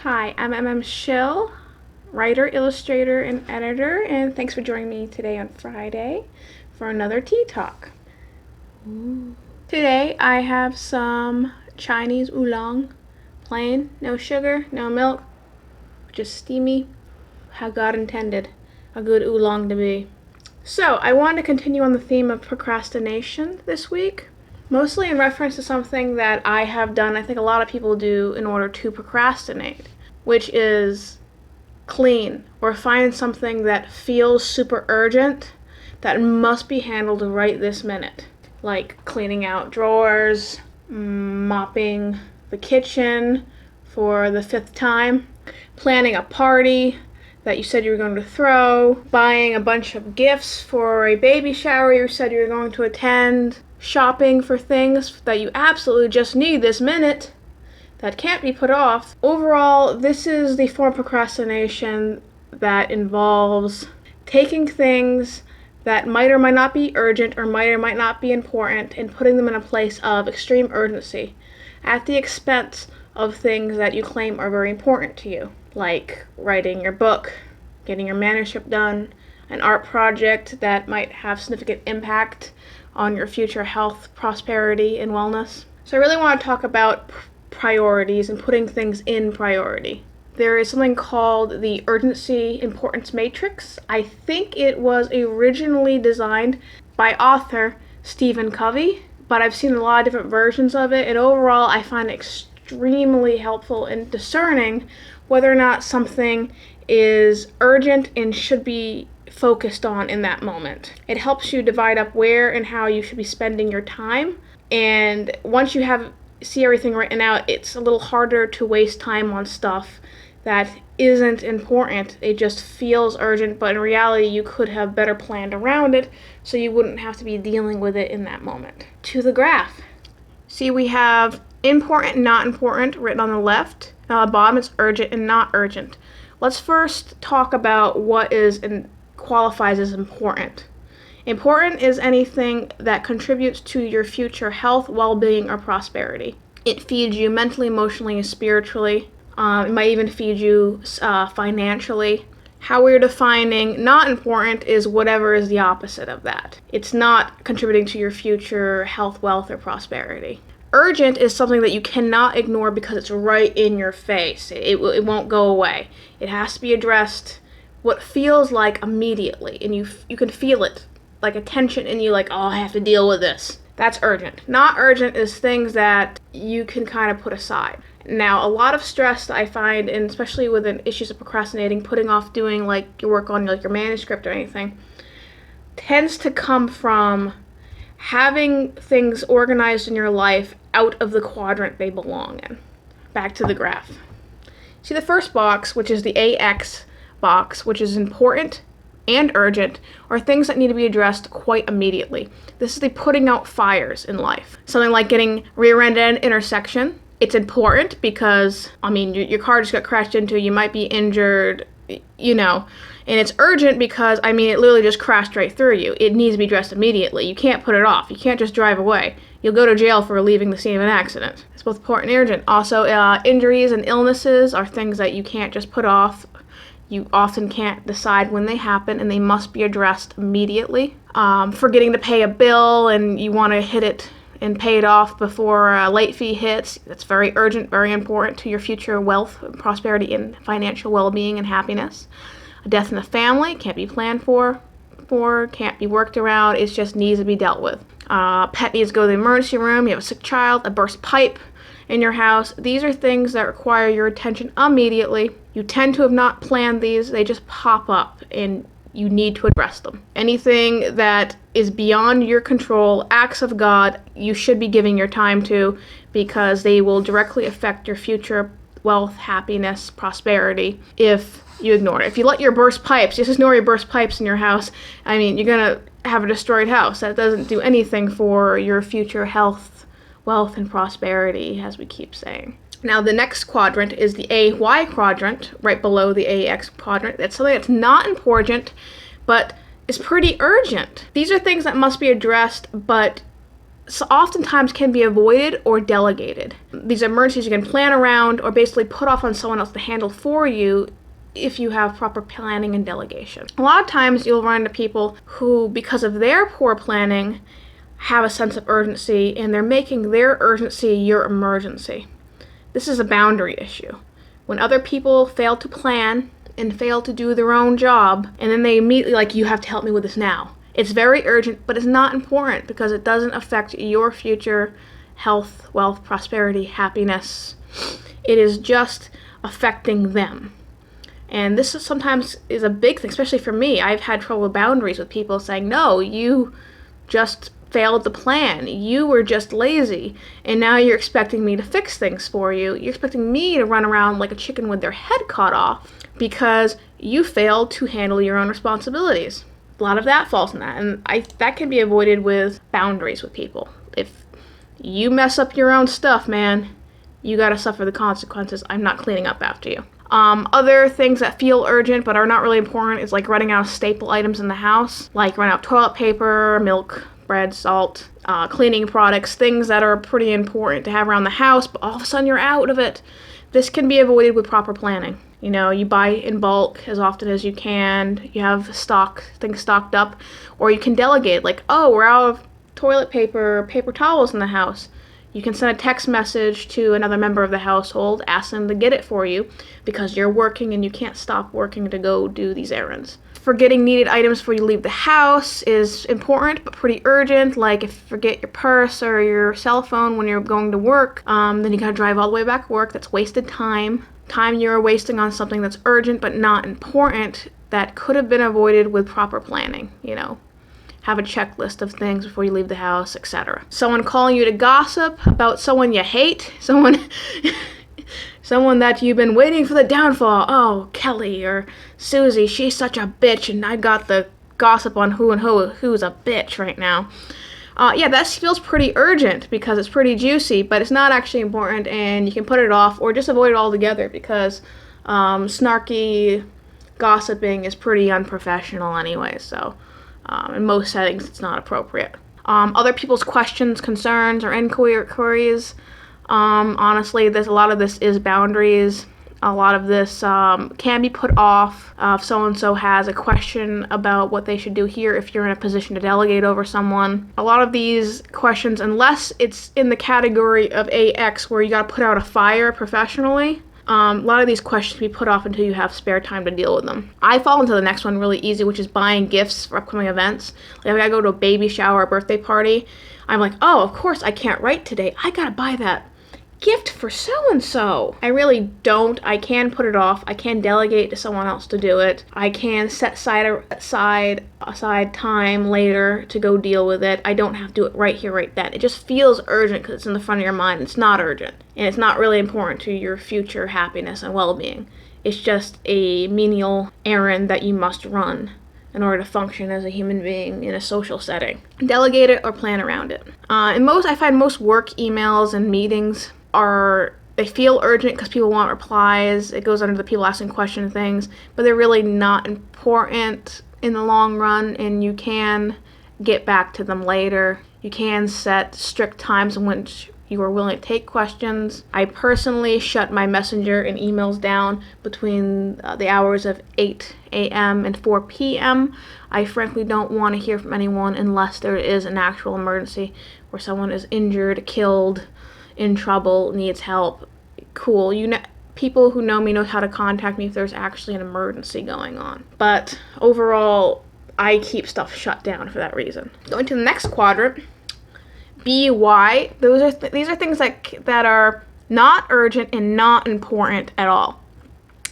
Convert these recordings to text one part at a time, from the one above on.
Hi, I'm Shill, writer, illustrator, and editor, and thanks for joining me today on Friday for another tea talk. Today I have some Chinese oolong, plain, no sugar, no milk, just steamy, how God intended a good oolong to be. So, I want to continue on the theme of procrastination this week, mostly in reference to something that I have done, I think a lot of people do in order to procrastinate, which is clean or find something that feels super urgent that must be handled right this minute. Like cleaning out drawers, mopping the kitchen for the 5th time, planning a party that you said you were going to throw, buying a bunch of gifts for a baby shower you said you were going to attend, shopping for things that you absolutely just need this minute that can't be put off. Overall, this is the form of procrastination that involves taking things that might or might not be urgent or might not be important and putting them in a place of extreme urgency at the expense of things that you claim are very important to you, like writing your book, getting your manuscript done, an art project that might have significant impact on your future health, prosperity, and wellness. So I really want to talk about priorities and putting things in priority. There is something called the urgency importance matrix. I think it was originally designed by author Stephen Covey, but I've seen a lot of different versions of it, and overall I find it extremely helpful in discerning whether or not something is urgent and should be focused on in that moment. It helps you divide up where and how you should be spending your time, and once you see everything written out, it's a little harder to waste time on stuff that isn't important. It just feels urgent, but in reality you could have better planned around it so you wouldn't have to be dealing with it in that moment. To the graph. See, we have important and not important written on the left. Now at the bottom it's urgent and not urgent. Let's first talk about what is and qualifies as important. Important is anything that contributes to your future health, well-being, or prosperity. It feeds you mentally, emotionally, and spiritually. It might even feed you financially. How we're defining not important is whatever is the opposite of that. It's not contributing to your future health, wealth, or prosperity. Urgent is something that you cannot ignore because it's right in your face. It won't go away. It has to be addressed what feels like immediately, and you can feel it, like a tension in you, like, oh, I have to deal with this. That's urgent. Not urgent is things that you can kind of put aside. Now, a lot of stress that I find, and especially with issues of procrastinating, putting off doing like your work on like your manuscript or anything, tends to come from having things organized in your life out of the quadrant they belong in. Back to the graph. See the first box, which is the AX box, which is important and urgent, are things that need to be addressed quite immediately. This is the putting out fires in life. Something like getting rear-ended at an intersection. It's important because, your car just got crashed into, you might be injured, and it's urgent because, it literally just crashed right through you. It needs to be addressed immediately. You can't put it off. You can't just drive away. You'll go to jail for leaving the scene of an accident. It's both important and urgent. Also, injuries and illnesses are things that you can't just put off. You often can't decide when they happen, and they must be addressed immediately. Forgetting to pay a bill, and you want to hit it and pay it off before a late fee hits. That's very urgent, very important to your future wealth, prosperity, and financial well-being and happiness. A death in the family can't be planned for, can't be worked around. It just needs to be dealt with. Pet needs to go to the emergency room. You have a sick child, a burst pipe in your house. These are things that require your attention immediately. You tend to have not planned these. They just pop up and you need to address them. Anything that is beyond your control, acts of God, you should be giving your time to because they will directly affect your future wealth, happiness, prosperity if you ignore it. If you let your burst pipes, just ignore your burst pipes in your house, you're going to have a destroyed house. That doesn't do anything for your future health, wealth, and prosperity, as we keep saying. Now, the next quadrant is the AY quadrant, right below the AX quadrant. That's something that's not important, but is pretty urgent. These are things that must be addressed, but so oftentimes can be avoided or delegated. These emergencies you can plan around or basically put off on someone else to handle for you if you have proper planning and delegation. A lot of times you'll run into people who, because of their poor planning, have a sense of urgency, and they're making their urgency your emergency. This is a boundary issue. When other people fail to plan and fail to do their own job, and then they immediately like, you have to help me with this now. It's very urgent, but it's not important because it doesn't affect your future health, wealth, prosperity, happiness. It is just affecting them. And this is sometimes is a big thing, especially for me. I've had trouble with boundaries with people saying, no, you just failed to plan. You were just lazy. And now you're expecting me to fix things for you. You're expecting me to run around like a chicken with their head cut off because you failed to handle your own responsibilities. A lot of that falls in that. And that can be avoided with boundaries with people. If you mess up your own stuff, man, you gotta suffer the consequences. I'm not cleaning up after you. Other things that feel urgent but are not really important is like running out of staple items in the house, like running out of toilet paper, milk, bread, salt, cleaning products, things that are pretty important to have around the house, but all of a sudden you're out of it. This can be avoided with proper planning. You know, you buy in bulk as often as you can, you have things stocked up, or you can delegate, like, oh, we're out of toilet paper, paper towels in the house. You can send a text message to another member of the household, ask them to get it for you because you're working and you can't stop working to go do these errands. Forgetting needed items before you leave the house is important but pretty urgent, like if you forget your purse or your cell phone when you're going to work, then you gotta drive all the way back to work. That's wasted time. Time you're wasting on something that's urgent but not important that could have been avoided with proper planning, you know. Have a checklist of things before you leave the house, etc. Someone calling you to gossip about someone you hate, someone that you've been waiting for the downfall. Oh, Kelly or Susie, she's such a bitch, and I got the gossip on who's a bitch right now. Yeah, that feels pretty urgent because it's pretty juicy, but it's not actually important, and you can put it off or just avoid it altogether because snarky gossiping is pretty unprofessional anyway, so in most settings it's not appropriate. Other people's questions, concerns, or inquiries, honestly, a lot of this is boundaries. A lot of this can be put off if so-and-so has a question about what they should do here if you're in a position to delegate over someone. A lot of these questions, unless it's in the category of AX where you gotta put out a fire professionally, a lot of these questions can be put off until you have spare time to deal with them. I fall into the next one really easy, which is buying gifts for upcoming events. Like if I go to a baby shower or birthday party, I'm like, oh, of course I can't write today. I gotta buy that gift for so-and-so. I really don't. I can put it off. I can delegate to someone else to do it. I can set aside time later to go deal with it. I don't have to do it right here, right then. It just feels urgent because it's in the front of your mind. It's not urgent. And it's not really important to your future happiness and well-being. It's just a menial errand that you must run in order to function as a human being in a social setting. Delegate it or plan around it. I find most work emails and meetings they feel urgent because people want replies. It goes under the people asking question things, but they're really not important in the long run, and you can get back to them later. You can set strict times in which you are willing to take questions. I personally shut my messenger and emails down between the hours of 8 a.m. and 4 p.m. I frankly don't want to hear from anyone unless there is an actual emergency where someone is injured, killed, in trouble, needs help. Cool. People who know me know how to contact me if there's actually an emergency going on. But overall, I keep stuff shut down for that reason. Going to the next quadrant, BY. These are things that are not urgent and not important at all.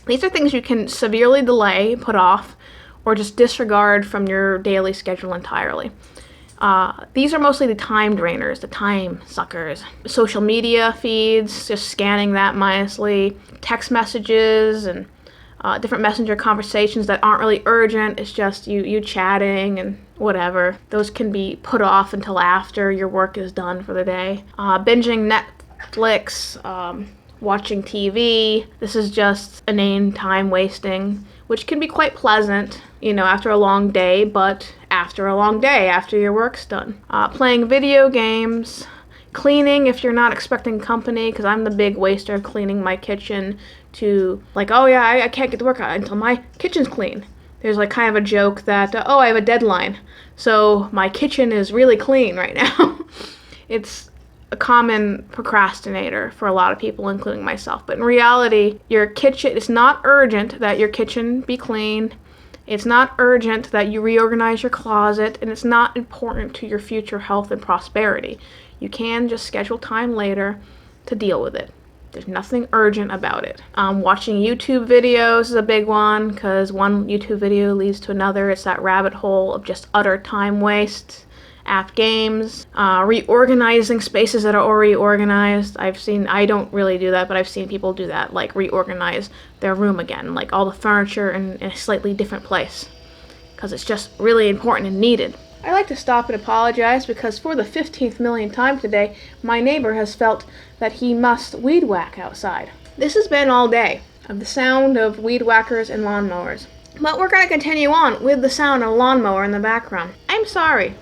These are things you can severely delay, put off, or just disregard from your daily schedule entirely. These are mostly the time drainers, the time suckers. Social media feeds, just scanning that mindlessly. Text messages and different messenger conversations that aren't really urgent. It's just you chatting and whatever. Those can be put off until after your work is done for the day. Binging Netflix, watching TV. This is just inane time wasting, which can be quite pleasant, after a long day, but after a long day, after your work's done. Playing video games, cleaning if you're not expecting company, because I'm the big waster of cleaning my kitchen to, like, oh yeah, I can't get to work until my kitchen's clean. There's like kind of a joke that, oh, I have a deadline, so my kitchen is really clean right now. It's a common procrastinator for a lot of people, including myself. But in reality, your kitchen, it's not urgent that your kitchen be clean. It's not urgent that you reorganize your closet, and it's not important to your future health and prosperity. You can just schedule time later to deal with it. There's nothing urgent about it. Watching YouTube videos is a big one, because one YouTube video leads to another. It's that rabbit hole of just utter time waste. App games, reorganizing spaces that are already organized. I don't really do that, but I've seen people do that, like reorganize their room again, like all the furniture in a slightly different place, because it's just really important and needed. I'd like to stop and apologize because for the 15th millionth time today, my neighbor has felt that he must weed whack outside. This has been all day of the sound of weed whackers and lawnmowers. But we're going to continue on with the sound of a lawnmower in the background. I'm sorry.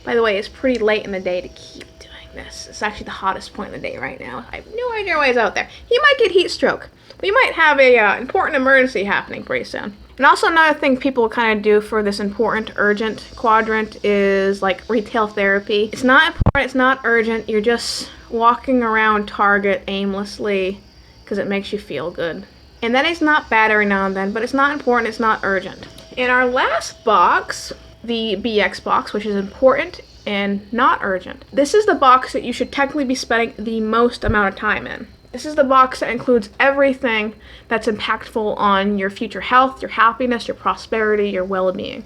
By the way, it's pretty late in the day to keep doing this. It's actually the hottest point in the day right now. I have no idea why he's out there. He might get heat stroke. We might have a important emergency happening pretty soon. And also another thing people kind of do for this important, urgent quadrant is like retail therapy. It's not important, it's not urgent. You're just walking around Target aimlessly because it makes you feel good. And that is not bad every now and then, but it's not important, it's not urgent. In our last box, the BX box, which is important and not urgent. This is the box that you should technically be spending the most amount of time in. This is the box that includes everything that's impactful on your future health, your happiness, your prosperity, your well-being.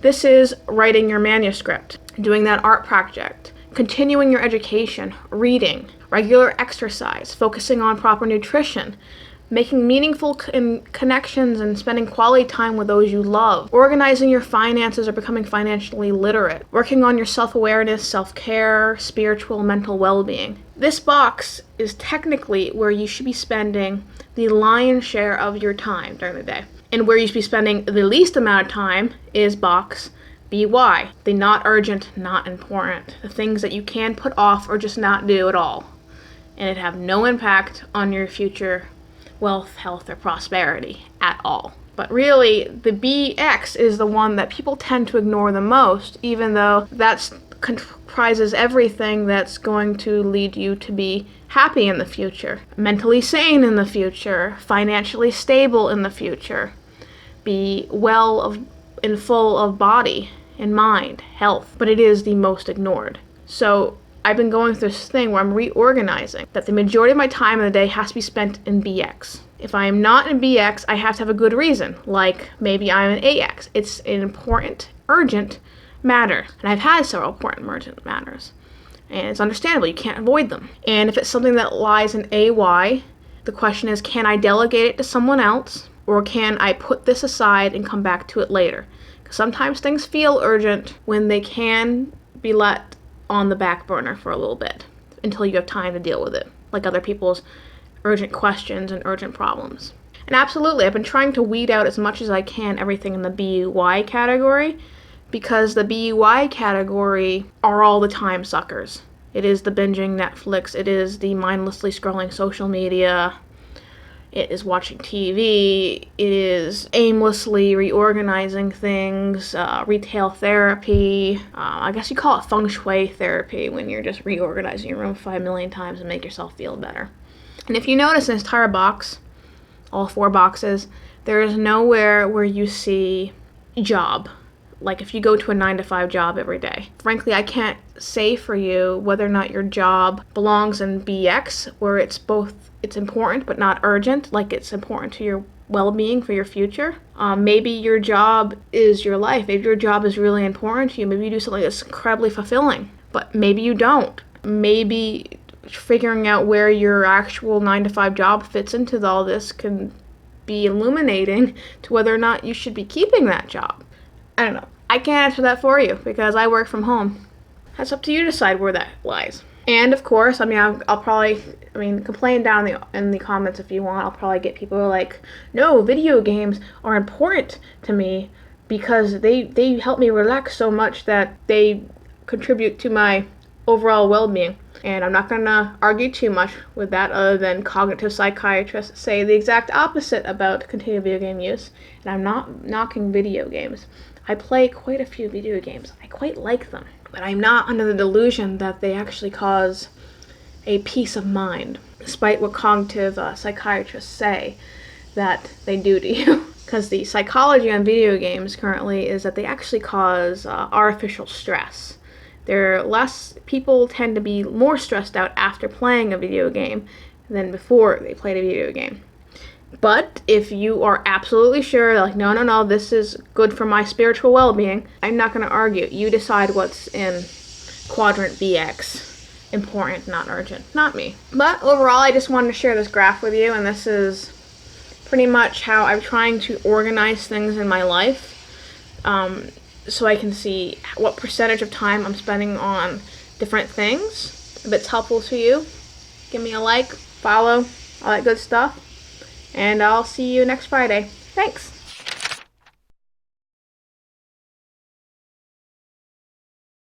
This is writing your manuscript, doing that art project, continuing your education, reading, regular exercise, focusing on proper nutrition, making meaningful connections and spending quality time with those you love, organizing your finances or becoming financially literate, working on your self-awareness, self-care, spiritual, mental well-being. This box is technically where you should be spending the lion's share of your time during the day. And where you should be spending the least amount of time is box BY, the not urgent, not important, the things that you can put off or just not do at all, and it have no impact on your future wealth, health, or prosperity at all. But really, the BX is the one that people tend to ignore the most, even though that comprises everything that's going to lead you to be happy in the future, mentally sane in the future, financially stable in the future, be well and full of body and mind, health. But it is the most ignored. So I've been going through this thing where I'm reorganizing, that the majority of my time in the day has to be spent in BX. If I am not in BX, I have to have a good reason, like maybe I'm in AX. It's an important, urgent matter, and I've had several important, urgent matters, and it's understandable, you can't avoid them. And if it's something that lies in AY, the question is, can I delegate it to someone else, or can I put this aside and come back to it later? Because sometimes things feel urgent when they can be let on the back burner for a little bit until you have time to deal with it, like other people's urgent questions and urgent problems. And absolutely, I've been trying to weed out as much as I can everything in the BUY category, because the BUY category are all the time suckers. It is the binging Netflix, it is the mindlessly scrolling social media, it is watching TV, it is aimlessly reorganizing things, retail therapy. I guess you call it feng shui therapy when you're just reorganizing your room 5 million times and make yourself feel better. And if you notice in this entire box, all 4 boxes, there is nowhere where you see job. Like if you go to a 9-to-5 job every day. Frankly, I can't say for you whether or not your job belongs in BX, where it's important but not urgent, like it's important to your well-being for your future. Maybe your job is your life. Maybe your job is really important to you. Maybe you do something that's incredibly fulfilling, but maybe you don't. Maybe figuring out where your actual 9-to-5 job fits into all this can be illuminating to whether or not you should be keeping that job. I don't know. I can't answer that for you because I work from home. That's up to you to decide where that lies. And of course, I'll probably complain down in the comments if you want. I'll probably get people who are like, no, video games are important to me because they help me relax so much that they contribute to my overall well-being. And I'm not going to argue too much with that, other than cognitive psychiatrists say the exact opposite about continued video game use. And I'm not knocking video games. I play quite a few video games. I quite like them. But I'm not under the delusion that they actually cause a peace of mind, despite what cognitive psychiatrists say that they do to you. Because the psychology on video games currently is that they actually cause artificial stress. People tend to be more stressed out after playing a video game than before they played a video game. But if you are absolutely sure, like, no, this is good for my spiritual well-being, I'm not going to argue. You decide what's in quadrant BX. Important, not urgent. Not me. But overall, I just wanted to share this graph with you, and this is pretty much how I'm trying to organize things in my life. So I can see what percentage of time I'm spending on different things. If it's helpful to you, give me a like, follow, all that good stuff. And I'll see you next Friday. Thanks!